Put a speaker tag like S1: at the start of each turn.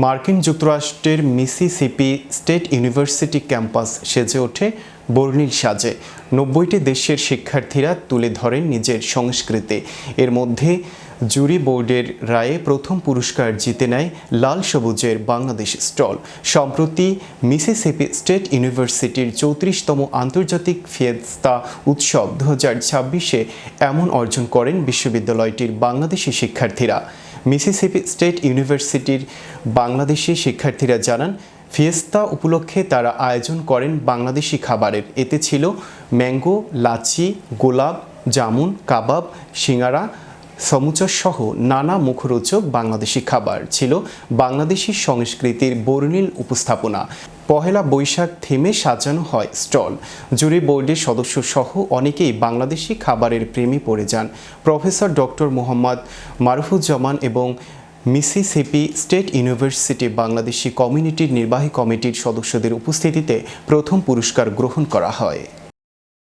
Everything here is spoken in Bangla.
S1: মার্কিন যুক্তরাষ্ট্রের মিসিসিপি স্টেট ইউনিভার্সিটি ক্যাম্পাস সেজে ওঠে বর্ণিল সাজে। ৯০টি দেশের শিক্ষার্থীরা তুলে ধরেন নিজের সংস্কৃতি। এর মধ্যে জুরি বোর্ডের রায়ে প্রথম পুরস্কার জিতে নেয় লাল সবুজের বাংলাদেশ স্টল। সম্প্রতি মিসিসিপি স্টেট ইউনিভার্সিটির ৩৪তম আন্তর্জাতিক ফিয়েস্তা উৎসব ২০২৬-এ এমন অর্জন করেন বিশ্ববিদ্যালয়টির বাংলাদেশি শিক্ষার্থীরা। মিসিসিপি স্টেট ইউনিভার্সিটির বাংলাদেশি শিক্ষার্থীরা জানান, ফিয়েস্তা উপলক্ষে তারা আয়োজন করেন বাংলাদেশি খাবারের। এতে ছিল ম্যাঙ্গো, লাচি, গোলাপ জামুন, কাবাব, সিঙ্গারা, সমুচা সহ নানা মুখরোচক বাংলাদেশি খাবার। ছিল বাংলাদেশি সংস্কৃতির বর্ণিল উপস্থাপনা। পহেলা বৈশাখ থিমে সাজানো হয় স্টল। জুরি বোর্ডের সদস্য সহ অনেকেই বাংলাদেশি খাবারের প্রেমে পড়ে যান। প্রফেসর ডক্টর মোহাম্মদ মারুফুজ্জামান এবং মিসিসিপি স্টেট ইউনিভার্সিটি বাংলাদেশি কমিউনিটির নির্বাহী কমিটির সদস্যদের উপস্থিতিতে প্রথম পুরস্কার গ্রহণ করা হয়।